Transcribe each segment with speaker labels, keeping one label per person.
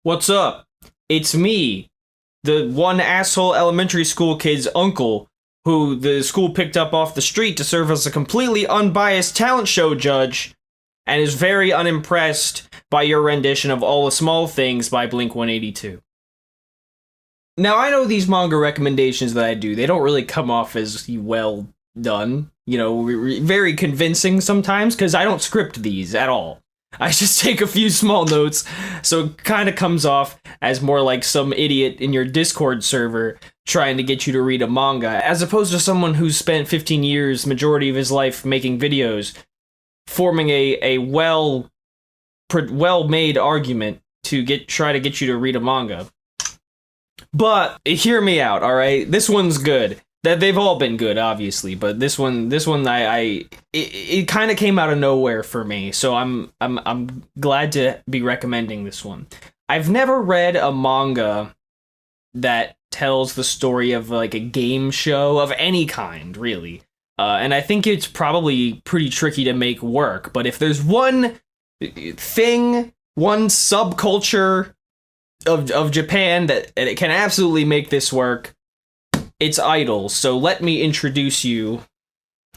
Speaker 1: What's up? It's me, the one asshole elementary school kid's uncle, who the school picked up off the street to serve as a completely unbiased talent show judge, and is very unimpressed by your rendition of All the Small Things by Blink-182. Now, I know these manga recommendations that I do, they don't really come off as well done, very convincing sometimes, because I don't script these at all. I just take a few small notes, so it kind of comes off as more like some idiot in your Discord server trying to get you to read a manga, as opposed to someone who's spent 15 years, majority of his life, making videos, forming a well-made argument to try to get you to read a manga. But hear me out, all right? This one's good. That they've all been good, obviously, but this one, it kind of came out of nowhere for me, so I'm glad to be recommending this one. I've never read a manga that tells the story of like a game show of any kind, really, and I think it's probably pretty tricky to make work. But if there's one thing, one subculture of Japan that it can absolutely make this work, it's Idol. So let me introduce you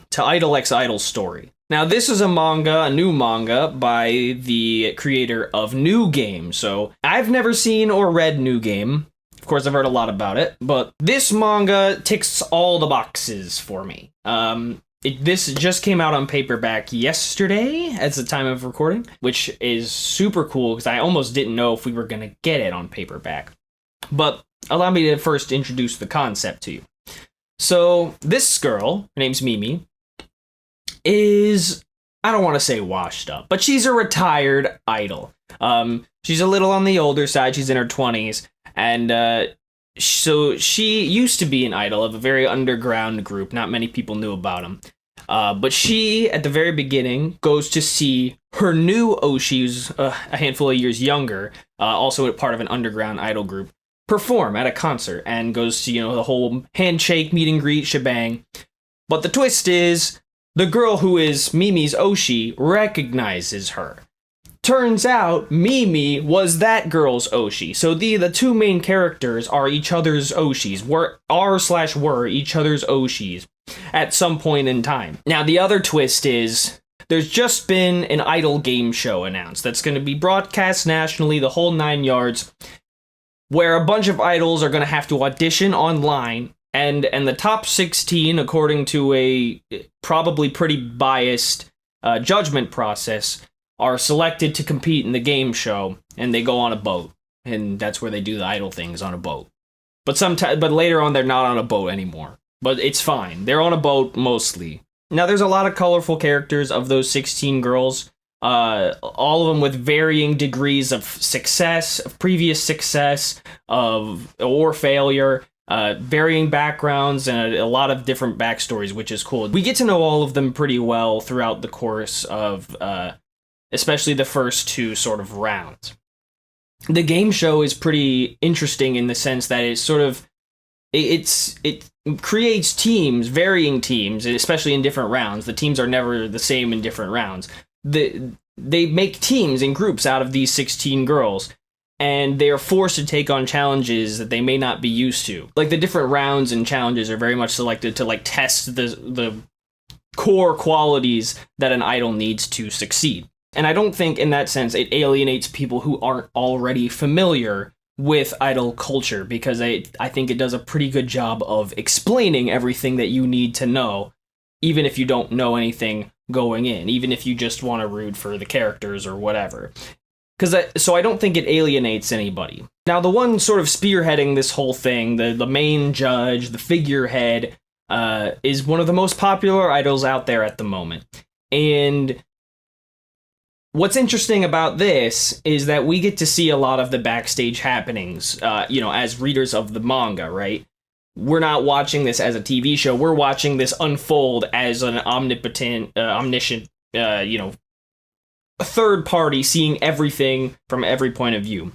Speaker 1: to Idol x Idol Story. Now, this is a new manga by the creator of New Game. So I've never seen or read New Game. Of course, I've heard a lot about it, but this manga ticks all the boxes for me. This just came out on paperback yesterday at the time of recording, which is super cool because I almost didn't know if we were going to get it on paperback. But allow me to first introduce the concept to you. So, this girl, her name's Mimi, is, I don't want to say washed up, but she's a retired idol. She's a little on the older side, she's in her 20s, and so she used to be an idol of a very underground group, not many people knew about them. But she, at the very beginning, goes to see her new Oshi, who's a handful of years younger, also a part of an underground idol group, perform at a concert, and goes to, the whole handshake, meet and greet shebang. But the twist is, the girl who is Mimi's Oshi recognizes her. Turns out, Mimi was that girl's Oshi. So the two main characters are each other's Oshis, were each other's Oshis at some point in time. Now, the other twist is, there's just been an idol game show announced that's going to be broadcast nationally, the whole 9 yards, where a bunch of idols are going to have to audition online, and the top 16, according to a probably pretty biased judgment process, are selected to compete in the game show, and they go on a boat, and that's where they do the idol things, on a boat. But later on, they're not on a boat anymore. But it's fine. They're on a boat mostly. Now, there's a lot of colorful characters of those 16 girls. All of them with varying degrees of success, of previous success, or failure, varying backgrounds, and a lot of different backstories, which is cool. We get to know all of them pretty well throughout the course of, especially the first two sort of rounds. The game show is pretty interesting in the sense that it creates teams, varying teams, especially in different rounds. The teams are never the same in different rounds. They make teams and groups out of these 16 girls, and they are forced to take on challenges that they may not be used to. Like, the different rounds and challenges are very much selected to test the core qualities that an idol needs to succeed. And I don't think in that sense it alienates people who aren't already familiar with idol culture, because I think it does a pretty good job of explaining everything that you need to know, even if you don't know anything going in, even if you just want to root for the characters or whatever. So I don't think it alienates anybody. Now, the one sort of spearheading this whole thing, the main judge, the figurehead, is one of the most popular idols out there at the moment. And what's interesting about this is that we get to see a lot of the backstage happenings, as readers of the manga, right? We're not watching this as a TV show. We're watching this unfold as an omniscient, third party seeing everything from every point of view.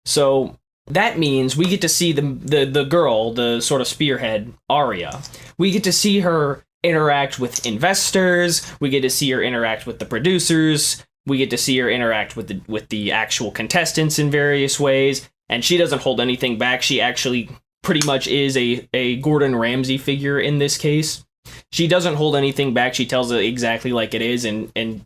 Speaker 1: So that means we get to see the girl, the sort of spearhead, Aria. We get to see her interact with investors. We get to see her interact with the producers, We get to see her interact with the actual contestants in various ways, and she doesn't hold anything back. She actually pretty much is a Gordon Ramsay figure in this case. She doesn't hold anything back. She tells it exactly like it is, and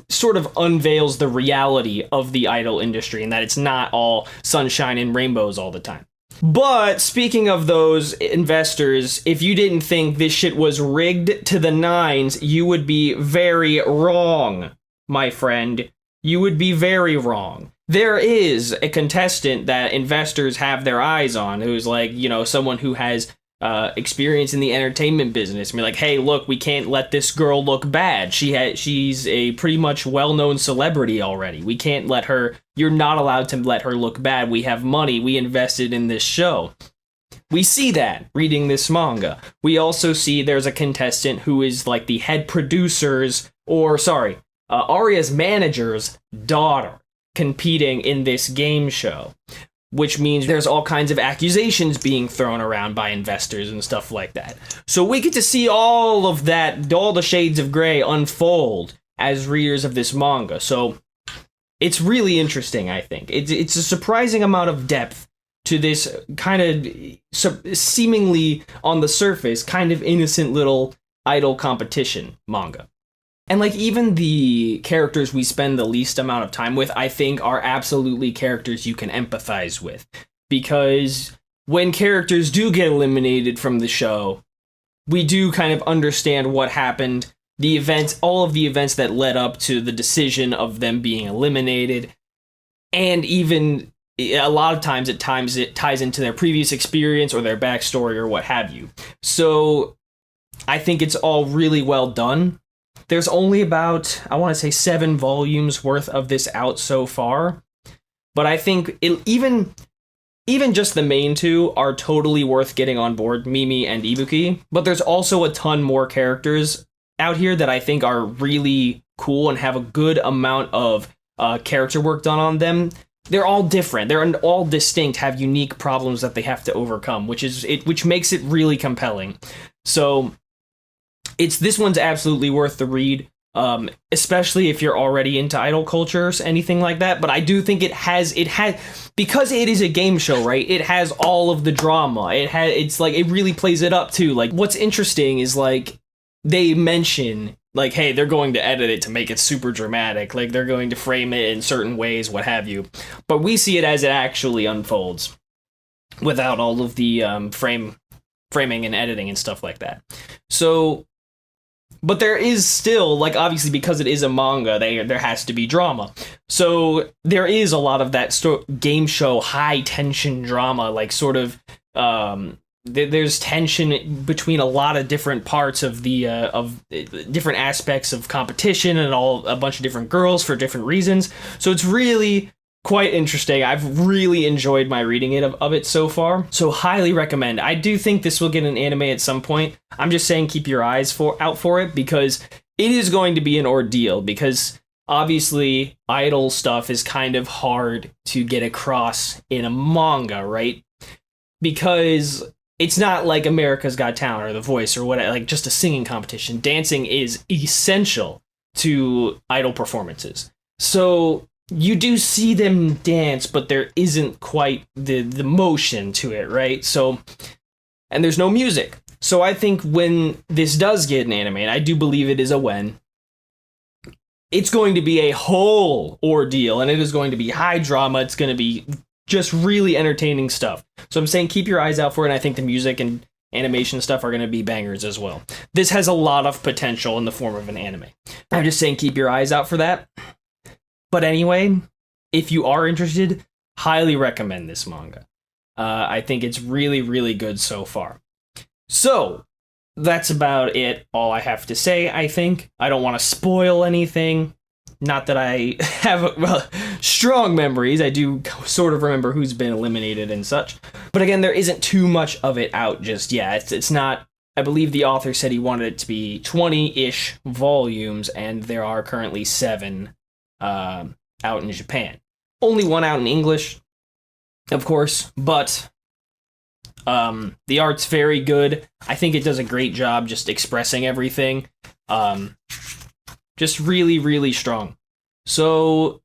Speaker 1: sort of unveils the reality of the idol industry, and that it's not all sunshine and rainbows all the time. But speaking of those investors, if you didn't think this shit was rigged to the nines, you would be very wrong, my friend. You would be very wrong. There is a contestant that investors have their eyes on who's like, you know, someone who has experience in the entertainment business. I mean, like, hey, look, we can't let this girl look bad. She's a pretty much well-known celebrity already. We can't let her. You're not allowed to let her look bad. We have money. We invested in this show. We see that reading this manga. We also see there's a contestant who is like the head producer's, Arya's manager's daughter competing in this game show, which means there's all kinds of accusations being thrown around by investors and stuff like that. So we get to see all of that, all the shades of gray unfold as readers of this manga. So it's really interesting, I think. It's a surprising amount of depth to this kind of seemingly on the surface kind of innocent little idol competition manga. And like even the characters we spend the least amount of time with, I think are absolutely characters you can empathize with. Because when characters do get eliminated from the show, we do kind of understand what happened, the events, all of the events that led up to the decision of them being eliminated. And even a lot of times it ties into their previous experience or their backstory or what have you. So I think it's all really well done. There's only about, I want to say, 7 volumes worth of this out so far. But I think even just the main 2 are totally worth getting on board, Mimi and Ibuki. But there's also a ton more characters out here that I think are really cool and have a good amount of character work done on them. They're all different. They're all distinct, have unique problems that they have to overcome, which makes it really compelling. So this one's absolutely worth the read, especially if you're already into idol cultures, anything like that. But I do think it has, because it is a game show, right? It has all of the drama. It's like, it really plays it up too. Like, what's interesting is like, they mention like, hey, they're going to edit it to make it super dramatic. Like, they're going to frame it in certain ways, what have you. But we see it as it actually unfolds without all of the framing and editing and stuff like that. So, but there is still, like, obviously because it is a manga, there has to be drama. So there is a lot of that game show high tension drama, like sort of there's tension between a lot of different parts of the different aspects of competition and a bunch of different girls for different reasons. So it's really quite interesting. I've really enjoyed my reading of it so far. So highly recommend. I do think this will get an anime at some point. I'm just saying keep your eyes out for it, because it is going to be an ordeal, because obviously idol stuff is kind of hard to get across in a manga, right? Because it's not like America's Got Talent or The Voice or whatever, like just a singing competition. Dancing is essential to idol performances. So you do see them dance, but there isn't quite the motion to it, right? So, and there's no music. So I think when this does get an anime, and I do believe it is a when, it's going to be a whole ordeal, and it is going to be high drama. It's going to be just really entertaining stuff. So I'm saying keep your eyes out for it, and I think the music and animation stuff are going to be bangers as well. This has a lot of potential in the form of an anime. I'm just saying keep your eyes out for that. But anyway, if you are interested, highly recommend this manga. I think it's really, really good so far. So, that's about it. All I have to say, I think. I don't want to spoil anything. Not that I have strong memories. I do sort of remember who's been eliminated and such. But again, there isn't too much of it out just yet. It's not... I believe the author said he wanted it to be 20-ish volumes, and there are currently 7 out in Japan. Only 1 out in English, of course, but the art's very good. I think it does a great job just expressing everything. Just really, really strong. So,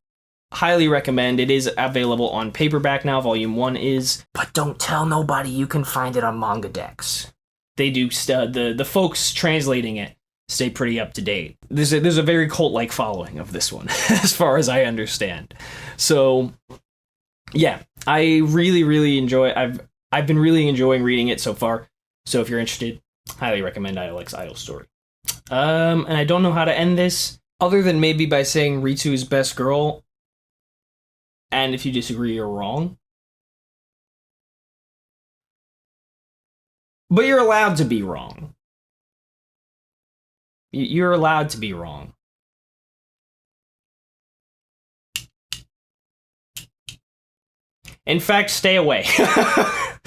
Speaker 1: highly recommend. It is available on paperback now. Volume 1 is. But don't tell nobody, you can find it on Manga Dex. They do, the folks translating it stay pretty up to date. There's a very cult-like following of this one, as far as I understand. So, yeah, I really enjoy. I've been really enjoying reading it so far. So if you're interested, highly recommend Idol X Idol Story. And I don't know how to end this other than maybe by saying Ritsu is best girl. And if you disagree, you're wrong. But you're allowed to be wrong. You're allowed to be wrong. In fact, stay away.